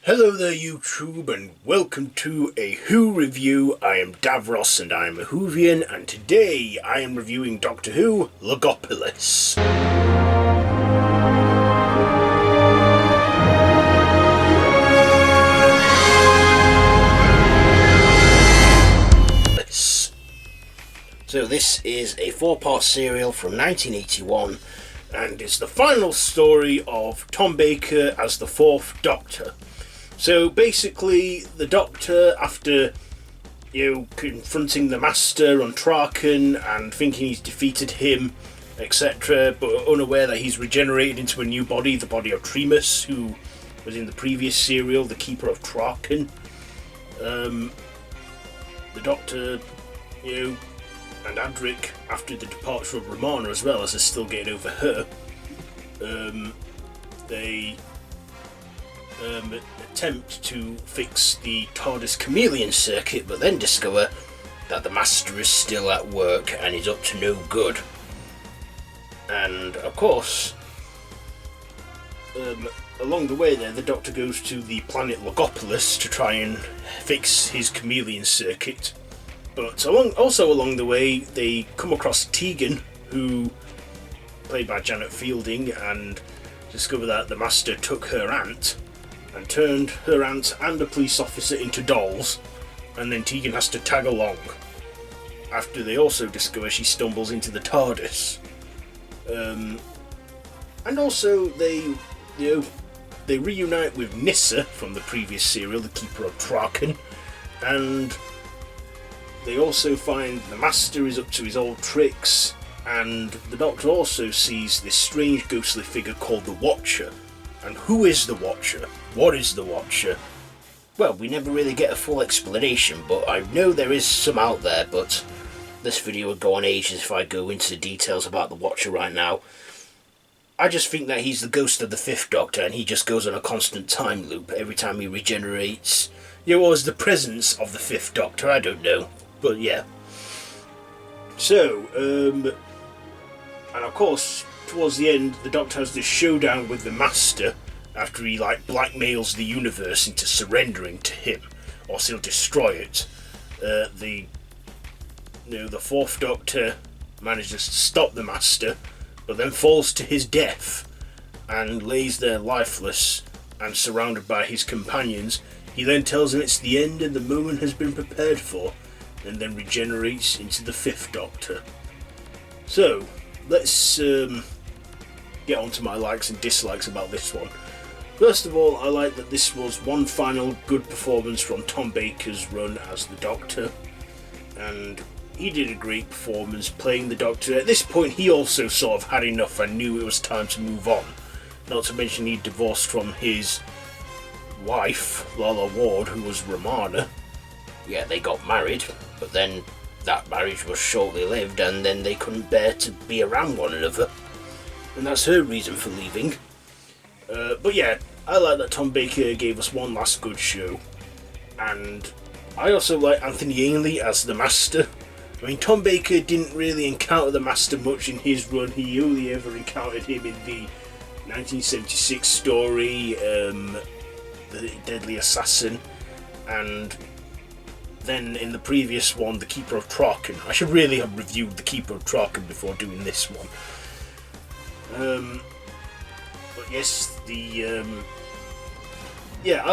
Hello there YouTube and welcome to a Who review. I am Davros and I am a Whovian, and today I am reviewing Doctor Who Logopilis. So this is a 4-part serial from 1981 and it's the final story of Tom Baker as the 4th Doctor. So basically, the Doctor, after confronting the Master on Traken and thinking he's defeated him, etc., but unaware that he's regenerated into a new body, the body of Tremus, who was in the previous serial, the Keeper of Traken. The Doctor, and Adric, after the departure of Romana as well, as they're still getting over her, they attempt to fix the TARDIS chameleon circuit, but then discover that the Master is still at work and is up to no good. And of course, along the way there, the Doctor goes to the planet Logopilis to try and fix his chameleon circuit. But also along the way, they come across Tegan, who, played by Janet Fielding, and discover that the Master took her aunt and turned her aunt and a police officer into dolls, and then Tegan has to tag along. After they also discover she stumbles into the TARDIS. And also they reunite with Nyssa from the previous serial, the Keeper of Traken, and they also find the Master is up to his old tricks, and the Doctor also sees this strange ghostly figure called the Watcher. And who is the Watcher? What is the Watcher? Well, we never really get a full explanation, but I know there is some out there, but this video would go on ages if I go into the details about the Watcher right now. I just think that he's the ghost of the 5th Doctor, and he just goes on a constant time loop every time he regenerates. Or is the presence of the 5th Doctor, I don't know. But yeah. So, and of course, towards the end, the Doctor has this showdown with the Master after he blackmails the universe into surrendering to him, or else he'll destroy it. The 4th Doctor manages to stop the Master, but then falls to his death and lays there lifeless and surrounded by his companions. He then tells them it's the end and the moment has been prepared for, and then regenerates into the 5th Doctor. So, let's get on to my likes and dislikes about this one. First of all, I like that this was one final good performance from Tom Baker's run as the Doctor, and he did a great performance playing the Doctor. At this point, he also sort of had enough and knew it was time to move on. Not to mention he divorced from his wife, Lala Ward, who was Romana. Yeah, they got married, but then that marriage was shortly lived, and then they couldn't bear to be around one another, and that's her reason for leaving. But yeah, I like that Tom Baker gave us one last good show, and I also like Anthony Ainley as the Master. I mean, Tom Baker didn't really encounter the Master much in his run. He only ever encountered him in the 1976 story, The Deadly Assassin, and then in the previous one, The Keeper of Traken. I should really have reviewed The Keeper of Traken before doing this one. But yes, I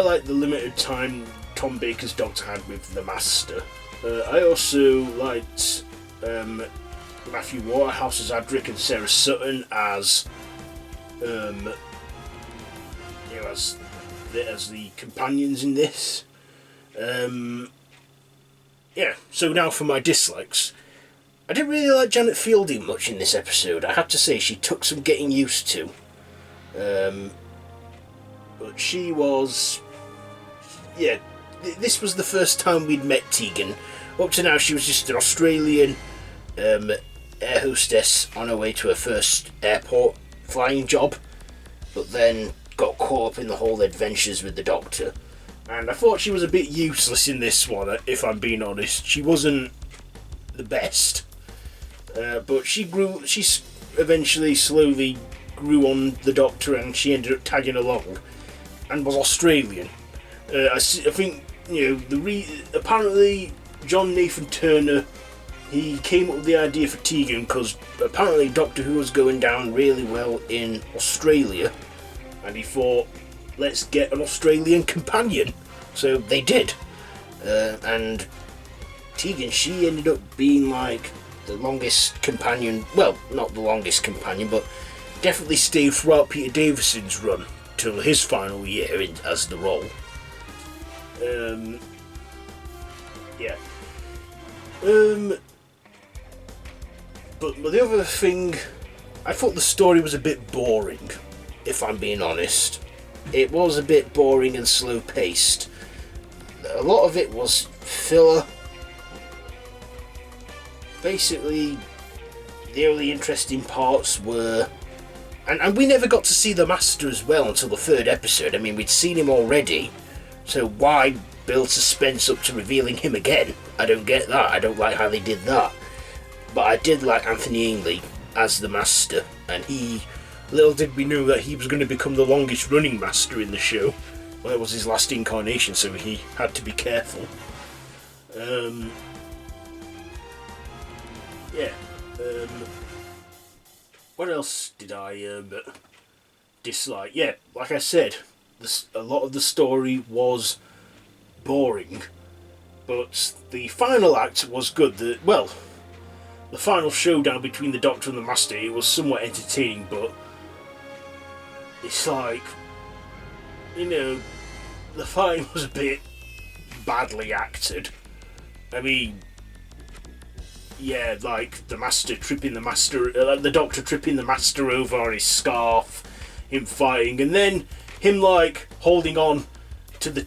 like the limited time Tom Baker's Doctor had with the Master. I also liked Matthew Waterhouse as Adric and Sarah Sutton as the companions in this. So now for my dislikes. I didn't really like Janet Fielding much in this episode. I have to say she took some getting used to. But she was... this was the first time we'd met Tegan. Up to now she was just an Australian air hostess on her way to her first airport flying job, but then got caught up in the whole adventures with the Doctor. And I thought she was a bit useless in this one, if I'm being honest. She wasn't the best. But she eventually slowly grew on the Doctor, and she ended up tagging along and was Australian. I think, apparently John Nathan Turner, he came up with the idea for Tegan because apparently Doctor Who was going down really well in Australia, and he thought, let's get an Australian companion. So they did, and Tegan, she ended up being like the longest companion, well, not the longest companion, but definitely stayed throughout Peter Davison's run till his final year as the role. But the other thing, I thought the story was a bit boring, if I'm being honest. It was a bit boring and slow paced. A lot of it was filler. Basically, the only interesting parts were... And we never got to see the Master as well until the third episode. I mean, we'd seen him already, so why build suspense up to revealing him again? I don't get that. I don't like how they did that. But I did like Anthony Ainley as the Master, and little did we know that he was going to become the longest running Master in the show. Well, it was his last incarnation, so he had to be careful. What else did I dislike? Yeah, like I said, a lot of the story was boring, but the final act was good. The final showdown between the Doctor and the Master, it was somewhat entertaining, but it's like, the fight was a bit badly acted. I mean, yeah, like the Doctor tripping the Master over on his scarf, him fighting, and then him like holding on to the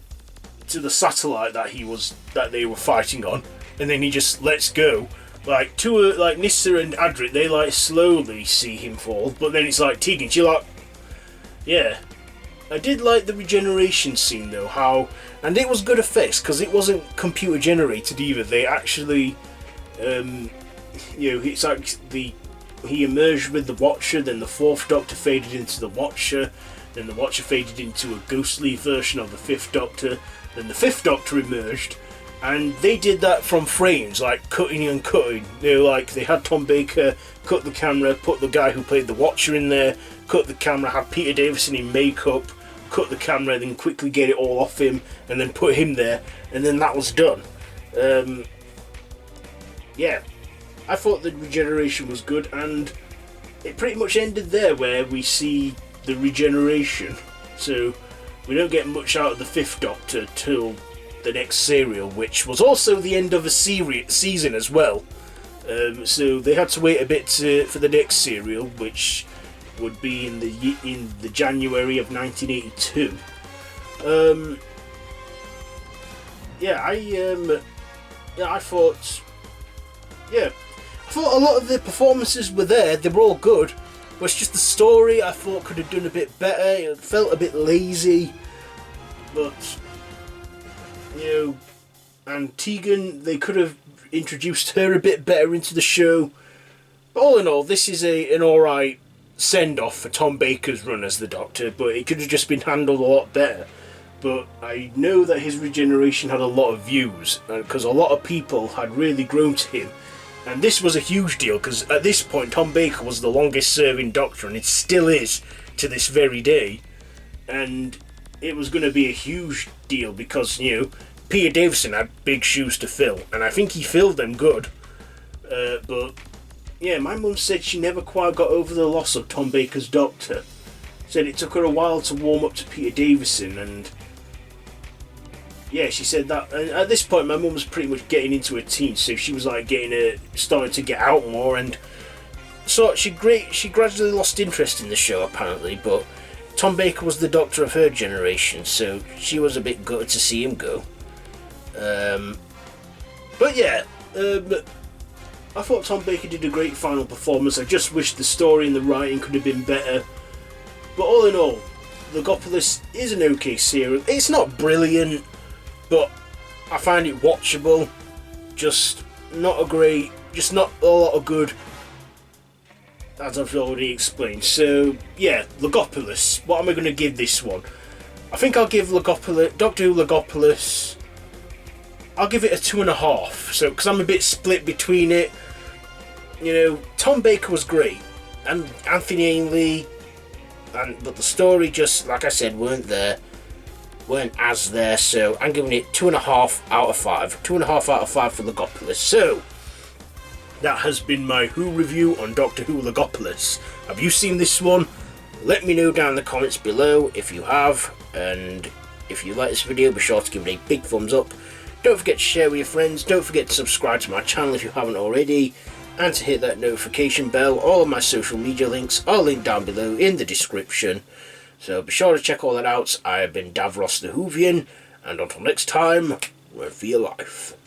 satellite that they were fighting on, and then he just lets go. Like Nyssa and Adric, they like slowly see him fall, but then it's like Tegan, she like, yeah. I did like the regeneration scene though, and it was good effects because it wasn't computer generated either. They actually, it's like he emerged with the Watcher, then the fourth Doctor faded into the Watcher, then the Watcher faded into a ghostly version of the fifth Doctor, then the fifth Doctor emerged, and they did that from frames, like cutting and cutting. Like they had Tom Baker cut the camera, put the guy who played the Watcher in there, cut the camera, had Peter Davison in makeup, cut the camera, then quickly get it all off him, and then put him there, and then that was done. I thought the regeneration was good, and it pretty much ended there where we see the regeneration. So we don't get much out of the fifth Doctor till the next serial, which was also the end of a season as well. So they had to wait a bit for the next serial, which would be in the January of 1982. I thought a lot of the performances were there. They were all good, but it's just the story I thought could have done a bit better. It felt a bit lazy, but and Tegan, they could have introduced her a bit better into the show. But all in all, this is an alright send-off for Tom Baker's run as the Doctor, but it could have just been handled a lot better. But I know that his regeneration had a lot of views, because a lot of people had really grown to him. And this was a huge deal, because at this point Tom Baker was the longest serving Doctor, and it still is to this very day. And it was going to be a huge deal because, Peter Davison had big shoes to fill, and I think he filled them good. But yeah, my mum said she never quite got over the loss of Tom Baker's Doctor. Said it took her a while to warm up to Peter Davison, and yeah, she said that. And at this point, my mum was pretty much getting into her teens, so she was like starting to get out more, and so she gradually lost interest in the show apparently. But Tom Baker was the Doctor of her generation, so she was a bit gutted to see him go. But yeah, I thought Tom Baker did a great final performance. I just wish the story and the writing could have been better. But all in all, Logopilis is an okay serial. It's not brilliant, but I find it watchable. Just not a lot of good, as I've already explained. So yeah, Logopilis. What am I going to give this one? I think I'll give Doctor Who Logopilis, I'll give it a 2.5. So, because I'm a bit split between it. You know, Tom Baker was great, and Anthony Ainley, but the story just, like I said, weren't as there. So I'm giving it 2.5 out of 5. 2.5 out of 5 for Logopilis. So that has been my Who review on Doctor Who Logopilis. Have you seen this one? Let me know down in the comments below if you have, and if you like this video, be sure to give it a big thumbs up. Don't forget to share with your friends, don't forget to subscribe to my channel if you haven't already, and to hit that notification bell. All of my social media links are linked down below in the description, so be sure to check all that out. I have been Davros the Whovian, and until next time, run for your life.